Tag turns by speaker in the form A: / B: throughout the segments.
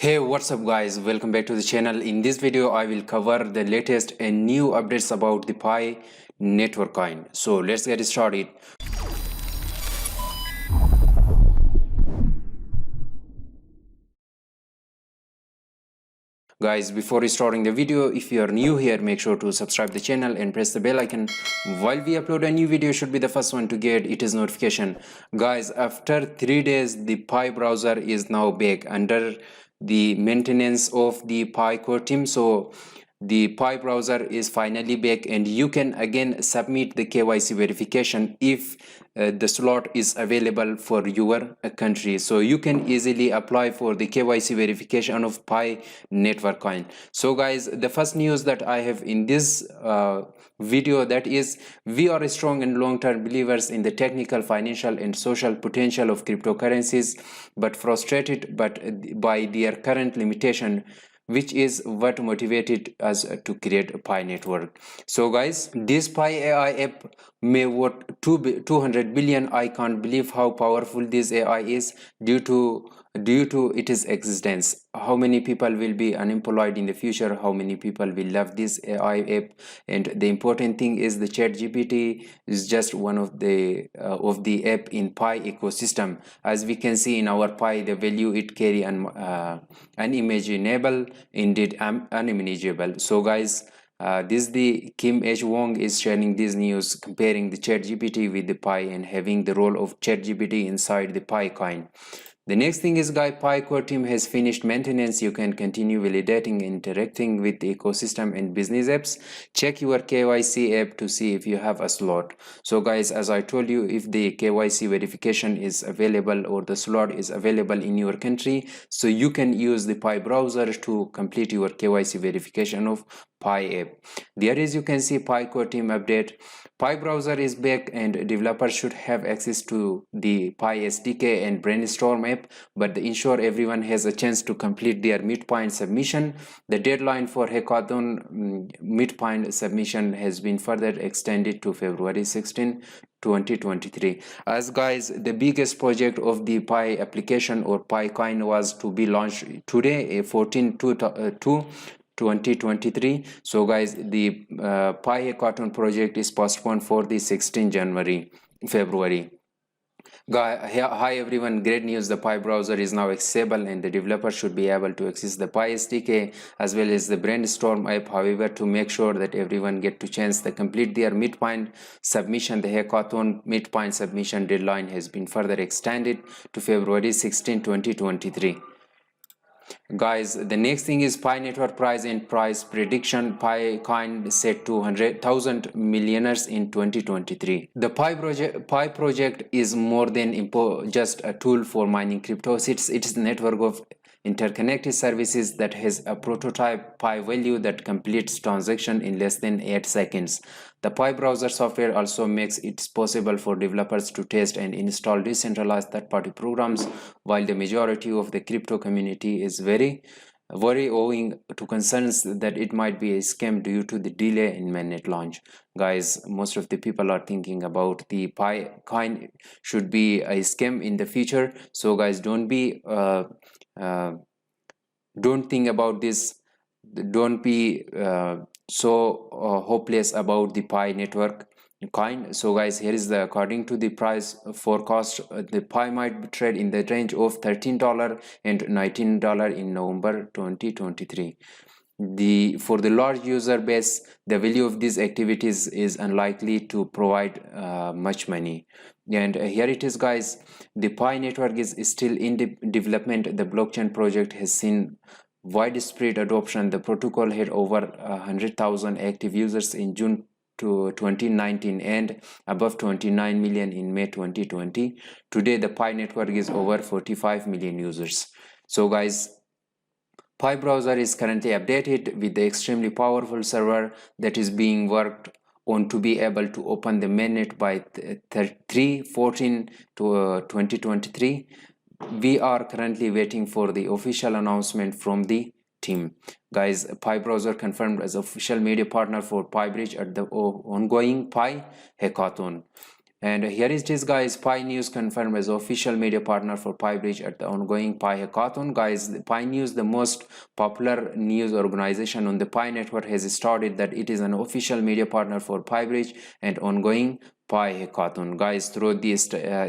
A: Hey, what's up guys? Welcome back to the channel. In this video, I will cover the latest and new updates about the Pi network coin. So let's get started. Guys, before starting the video, if you are new here, make sure to subscribe the channel and press the bell icon. While we upload a new video, you should be the first one to get its notification. Guys, after 3 days, the Pi browser is now back under the maintenance of the Pi core team. So the Pi browser is finally back and you can again submit the KYC verification if the slot is available for your country. So you can easily apply for the KYC verification of Pi network coin. So guys, the first news that I have in this video, that is, we are strong and long-term believers in the technical, financial and social potential of cryptocurrencies, but frustrated by their current limitation, which is what motivated us to create a Pi network. So guys, this Pi AI app may worth 200 billion. I can't believe how powerful this AI is due to its existence. How many people will be unemployed in the future? How many people will love this AI app? And the important thing is the ChatGPT is just one of the app in Pi ecosystem. As we can see in our Pi, the value it carry unimaginable, indeed unimaginable. So guys, this the Kim H. Wong is sharing this news, comparing the ChatGPT with the Pi and having the role of ChatGPT inside the Pi coin. The next thing is, guys, Pi core team has finished maintenance. You can continue validating, interacting with the ecosystem and business apps. Check your KYC app to see if you have a slot. So guys, as I told you, if the KYC verification is available or the slot is available in your country, so you can use the Pi browser to complete your KYC verification of Pi app. There is, you can see, Pi core team update. Pi browser is back and developers should have access to the Pi SDK and Brainstorm app, but ensure everyone has a chance to complete their midpoint submission. The deadline for hackathon midpoint submission has been further extended to February 16, 2023. As guys, the biggest project of the Pi application or Pi coin was to be launched today, 2023. So guys, the Pi hackathon project is postponed for the 16 February. Hi everyone, great news, the Pi browser is now accessible and the developer should be able to access the Pi SDK as well as the Brainstorm app. However, to make sure that everyone get to chance to complete their midpoint submission, the hackathon midpoint submission deadline has been further extended to February 16, 2023. Guys, the next thing is Pi network price and price prediction. Pi coin set to 100,000 millionaires in 2023. The Pi project is more than just a tool for mining cryptos. It's a network of interconnected services that has a prototype Pi value that completes transaction in less than 8 seconds. The Pi browser software also makes it possible for developers to test and install decentralized third-party programs, while the majority of the crypto community is very owing to concerns that it might be a scam due to the delay in mainnet launch. Guys, most of the people are thinking about the Pi coin should be a scam in the future. So guys, don't think about this. Don't be hopeless about the Pi network coin. So guys, here is the according to the price forecast, the Pi might trade in the range of $13 and $19 in November 2023. For the large user base, the value of these activities is unlikely to provide much money. And here it is, guys. The Pi network is still in development. The blockchain project has seen widespread adoption. The protocol had over 100,000 active users in June 2019 and above 29 million in May 2020. Today, the Pi network is over 45 million users. So guys, Pi browser is currently updated with the extremely powerful server that is being worked on to be able to open the mainnet by 3/14 to 2023. We are currently waiting for the official announcement from the team. Guys, Pi browser confirmed as official media partner for PiBridge at the ongoing Pi hackathon. And here it is, guys. Pi News confirmed as official media partner for PyBridge at the ongoing Pi Hackathon. Guys, Pi News, the most popular news organization on the Pi network, has started that it is an official media partner for PyBridge and ongoing Pi Hackathon. Guys, through this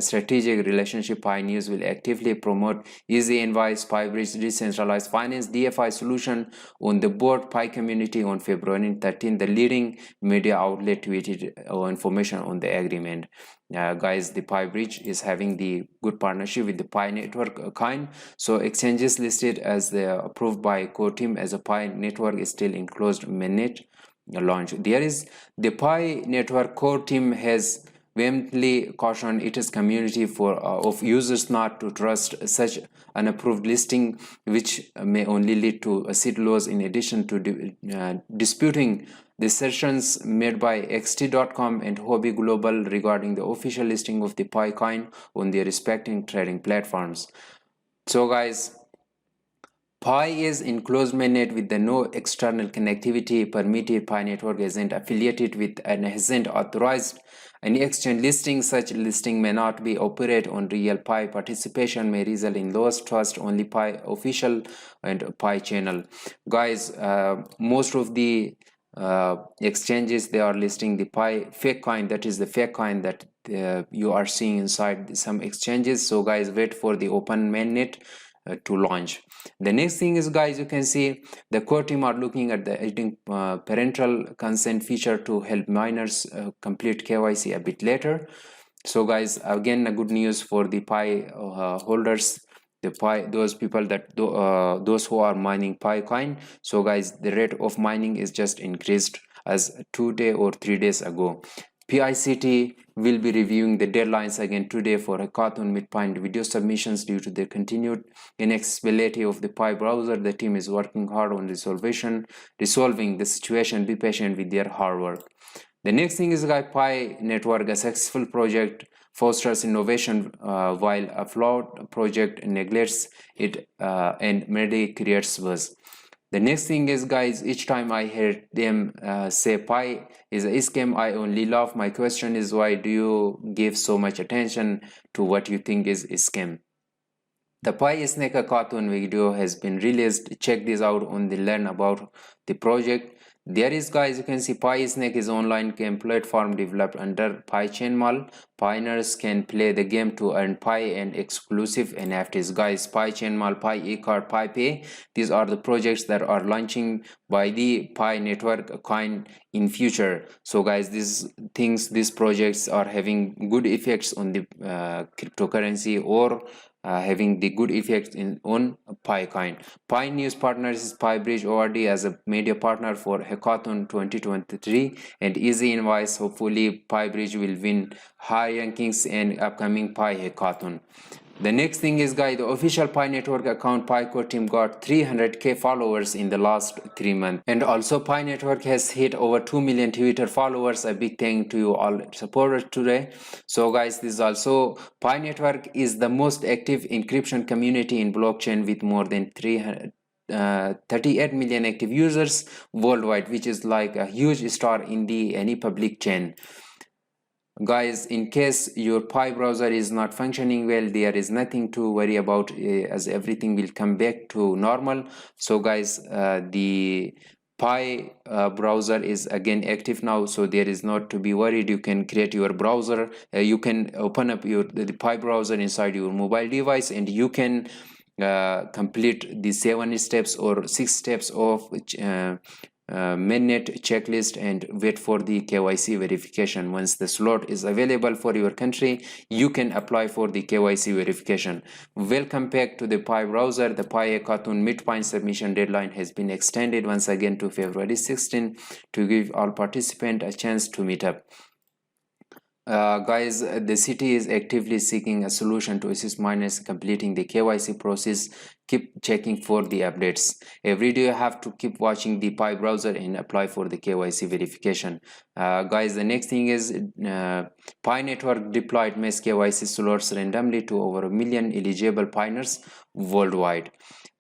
A: strategic relationship, Pi News will actively promote Easy Invoice, PyBridge decentralized finance DeFi solution on the board Pi community. On February 13, the leading media outlet tweeted information on the agreement. Guys, the PyBridge is having the good partnership with the Pi network kind. So exchanges listed as the approved by core team as a Pi network is still in closed mainnet launch. There is the Pi network core team has vehemently cautioned its community of users not to trust such unapproved listing, which may only lead to seed loss. In addition to disputing the assertions made by xt.com and Hobby Global regarding the official listing of the Pi coin on their respective trading platforms. So guys, Pi is in closed mainnet with the no external connectivity permitted. Pi network isn't affiliated with and hasn't authorized any exchange listing. Such listing may not be operate on real Pi. Participation may result in lost trust. Only Pi official and Pi channel. Guys, most of the exchanges, they are listing the Pi fake coin. That is the fake coin that you are seeing inside some exchanges. So guys, wait for the open mainnet to launch. The next thing is, guys, you can see the core team are looking at the adding parental consent feature to help miners complete KYC a bit later. So guys, again, a good news for the Pi holders, the Pi, those people that those who are mining Pi coin. So guys, the rate of mining is just increased as 2 days or 3 days ago. PICT will be reviewing the deadlines again today for hackathon midpoint video submissions due to the continued inaccessibility of the Pi browser. The team is working hard on resolving the situation. Be patient with their hard work. The next thing is, guys, Pi network, a successful project fosters innovation while a flawed project neglects it and merely creates buzz. The next thing is, guys, each time I hear them say Pi is a scam, I only laugh. My question is, why do you give so much attention to what you think is a scam? The Pi Snake Hackathon video has been released. Check this out on the learn about the project. There is, guys, you can see Pi Snake is online game platform developed under PiChainMall. Pioneers can play the game to earn Pi and exclusive NFTs. Guys, PiChainMall, Pi eCard, Pi Pay, these are the projects that are launching by the Pi network coin in future. So guys, these projects are having good effects on the cryptocurrency or having the good effects on Pi coin. Pi News partners is PyBridge ORD as a media partner for Hackathon 2023 and Easy Invoice. Hopefully PyBridge will win high rankings and upcoming Pi Hackathon. The next thing is, guys, the official Pi network account Pi core team got 300k followers in the last 3 months, and also Pi network has hit over 2 million Twitter followers. A big thank to you all supporters today. So guys, this is also Pi network is the most active encryption community in blockchain with more than 38 million active users worldwide, which is like a huge star in the any public chain. Guys, in case your Pi browser is not functioning well, there is nothing to worry about as everything will come back to normal. So guys, the Pi browser is again active now, so there is not to be worried. You can create your browser, you can open up the Pi browser inside your mobile device, and you can complete the 7 steps or 6 steps of mainnet checklist and wait for the KYC verification. Once the slot is available for your country, you can apply for the KYC verification. Welcome back to the Pi browser. The Pi Hackathon midpoint submission deadline has been extended once again to February 16 to give all participants a chance to meet up. Guys, the city is actively seeking a solution to assist miners completing the KYC process. Keep checking for the updates. Every day you have to keep watching the Pi browser and apply for the KYC verification. Guys, the next thing is Pi network deployed mass KYC slots randomly to over 1 million eligible Piners worldwide.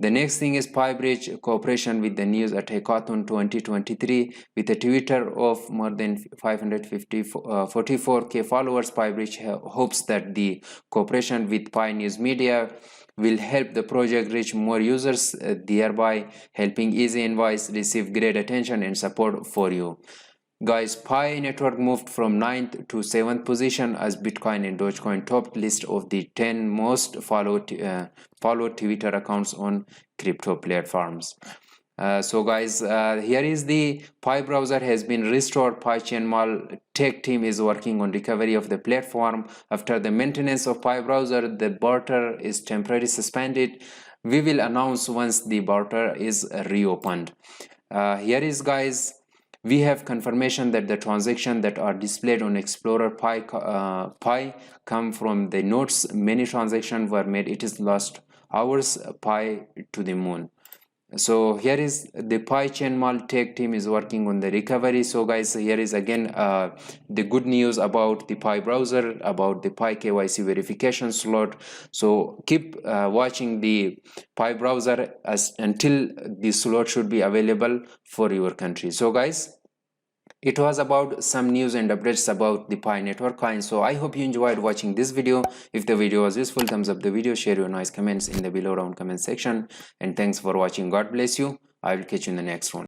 A: The next thing is PyBridge cooperation with the news at Hackathon 2023 with a Twitter of more than 544k followers. PyBridge hopes that the cooperation with Pi News Media will help the project reach more users, thereby helping Easy Invoice receive great attention and support for you. Guys, Pi network moved from 9th to 7th position as Bitcoin and Dogecoin topped list of the 10 most followed Twitter accounts on crypto platforms. So guys, here is the Pi browser has been restored. PyChainMall tech team is working on recovery of the platform. After the maintenance of Pi browser, the barter is temporarily suspended. We will announce once the barter is reopened. Here is, guys, we have confirmation that the transactions that are displayed on Explorer Pi come from the nodes. Many transactions were made. It is last hours Pi to the moon. So here is the PyChainMall tech team is working on the recovery. So guys, here is again the good news about the Pi browser, about the Pi KYC verification slot. So keep watching the Pi browser until the slot should be available for your country. So guys, it was about some news and updates about the Pi network coin. So I hope you enjoyed watching this video. If the video was useful, thumbs up the video, share your nice comments in the below round comment section, and thanks for watching. God bless you. I will catch you in the next one.